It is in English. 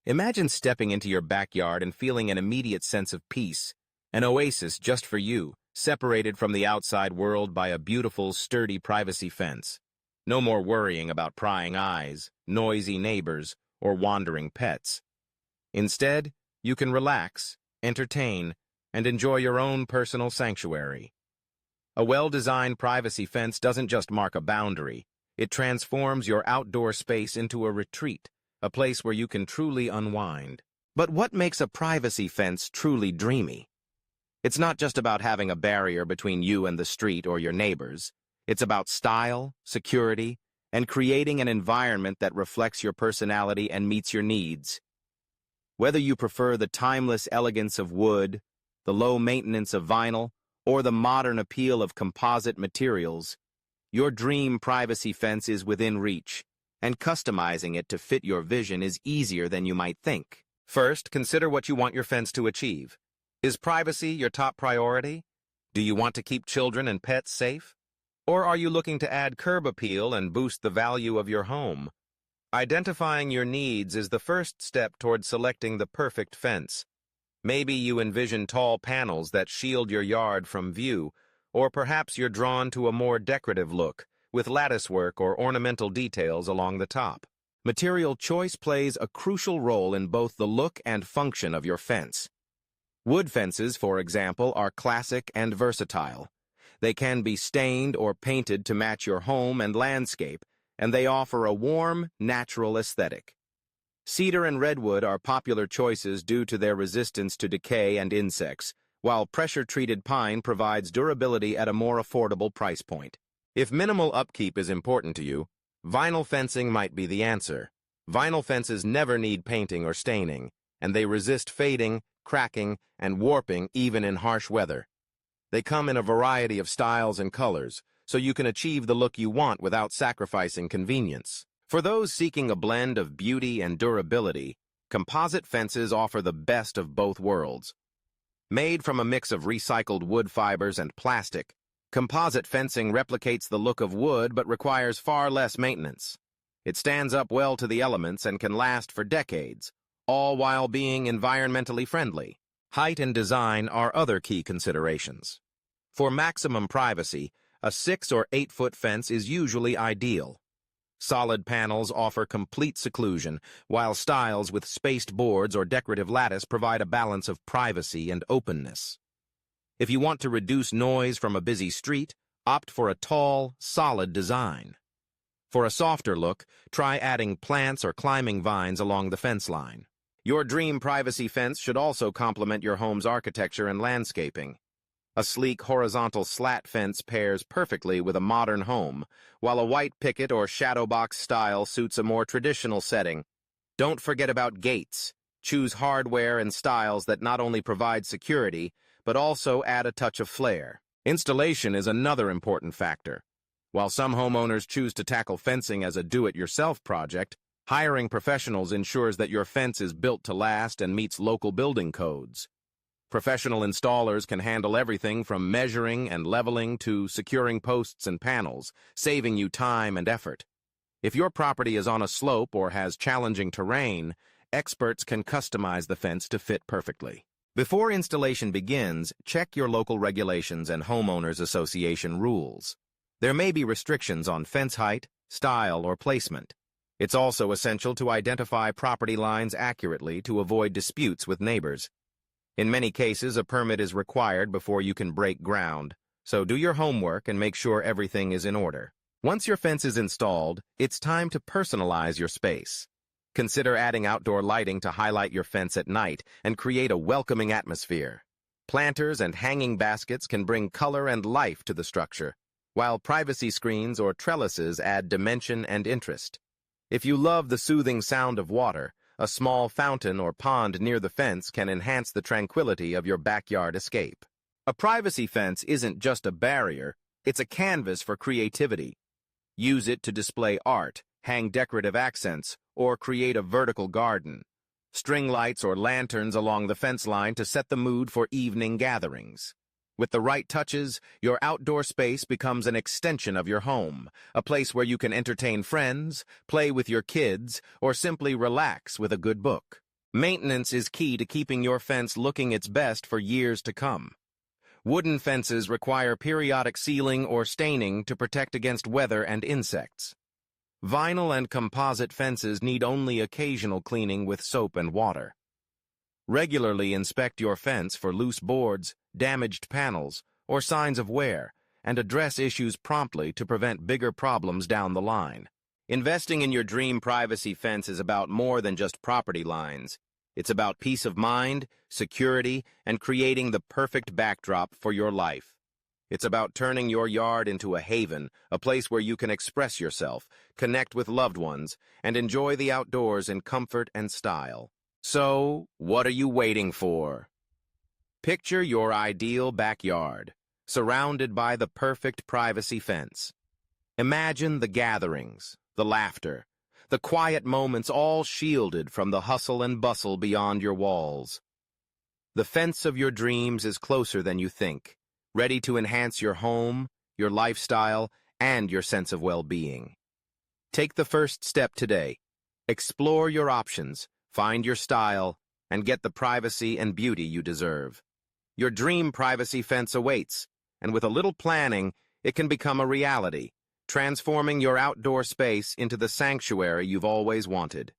Imagine stepping into your backyard and feeling an immediate sense of peace, an oasis just for you, separated from the outside world by a beautiful, sturdy privacy fence. No more worrying about prying eyes, noisy neighbors, or wandering pets. Instead, you can relax, entertain, and enjoy your own personal sanctuary. A well-designed privacy fence doesn't just mark a boundary, it transforms your outdoor space into a retreat, a place where you can truly unwind. But what makes a privacy fence truly dreamy? It's not just about having a barrier between you and the street or your neighbors. It's about style, security, and creating an environment that reflects your personality and meets your needs. Whether you prefer the timeless elegance of wood, the low maintenance of vinyl, or the modern appeal of composite materials, your dream privacy fence is within reach, and customizing it to fit your vision is easier than you might think. First, consider what you want your fence to achieve. Is privacy your top priority? Do you want to keep children and pets safe? Or are you looking to add curb appeal and boost the value of your home? Identifying your needs is the first step toward selecting the perfect fence. Maybe you envision tall panels that shield your yard from view, or perhaps you're drawn to a more decorative look, with latticework or ornamental details along the top. Material choice plays a crucial role in both the look and function of your fence. Wood fences, for example, are classic and versatile. They can be stained or painted to match your home and landscape, and they offer a warm, natural aesthetic. Cedar and redwood are popular choices due to their resistance to decay and insects, while pressure-treated pine provides durability at a more affordable price point. If minimal upkeep is important to you, vinyl fencing might be the answer. Vinyl fences never need painting or staining, and they resist fading, cracking, and warping even in harsh weather. They come in a variety of styles and colors, so you can achieve the look you want without sacrificing convenience. For those seeking a blend of beauty and durability, composite fences offer the best of both worlds. Made from a mix of recycled wood fibers and plastic, composite fencing replicates the look of wood but requires far less maintenance. It stands up well to the elements and can last for decades, all while being environmentally friendly. Height and design are other key considerations. For maximum privacy, a 6 or 8 foot fence is usually ideal. Solid panels offer complete seclusion, while styles with spaced boards or decorative lattice provide a balance of privacy and openness. If you want to reduce noise from a busy street, opt for a tall, solid design. For a softer look, try adding plants or climbing vines along the fence line. Your dream privacy fence should also complement your home's architecture and landscaping. A sleek horizontal slat fence pairs perfectly with a modern home, while a white picket or shadow box style suits a more traditional setting. Don't forget about gates. Choose hardware and styles that not only provide security, but also add a touch of flair. Installation is another important factor. While some homeowners choose to tackle fencing as a do-it-yourself project, hiring professionals ensures that your fence is built to last and meets local building codes. Professional installers can handle everything from measuring and leveling to securing posts and panels, saving you time and effort. If your property is on a slope or has challenging terrain, experts can customize the fence to fit perfectly. Before installation begins, check your local regulations and homeowners association rules. There may be restrictions on fence height, style, or placement. It's also essential to identify property lines accurately to avoid disputes with neighbors. In many cases, a permit is required before you can break ground, so do your homework and make sure everything is in order. Once your fence is installed, it's time to personalize your space. Consider adding outdoor lighting to highlight your fence at night and create a welcoming atmosphere. Planters and hanging baskets can bring color and life to the structure, while privacy screens or trellises add dimension and interest. If you love the soothing sound of water, a small fountain or pond near the fence can enhance the tranquility of your backyard escape. A privacy fence isn't just a barrier, it's a canvas for creativity. Use it to display art, hang decorative accents, or create a vertical garden. String lights or lanterns along the fence line to set the mood for evening gatherings. With the right touches, your outdoor space becomes an extension of your home, a place where you can entertain friends, play with your kids, or simply relax with a good book. Maintenance is key to keeping your fence looking its best for years to come. Wooden fences require periodic sealing or staining to protect against weather and insects. Vinyl and composite fences need only occasional cleaning with soap and water. Regularly inspect your fence for loose boards, damaged panels, or signs of wear, and address issues promptly to prevent bigger problems down the line. Investing in your dream privacy fence is about more than just property lines. It's about peace of mind, security, and creating the perfect backdrop for your life. It's about turning your yard into a haven, a place where you can express yourself, connect with loved ones, and enjoy the outdoors in comfort and style. So, what are you waiting for? Picture your ideal backyard, surrounded by the perfect privacy fence. Imagine the gatherings, the laughter, the quiet moments, all shielded from the hustle and bustle beyond your walls. The fence of your dreams is closer than you think, ready to enhance your home, your lifestyle, and your sense of well-being. Take the first step today. Explore your options, find your style, and get the privacy and beauty you deserve. Your dream privacy fence awaits, and with a little planning, it can become a reality, transforming your outdoor space into the sanctuary you've always wanted.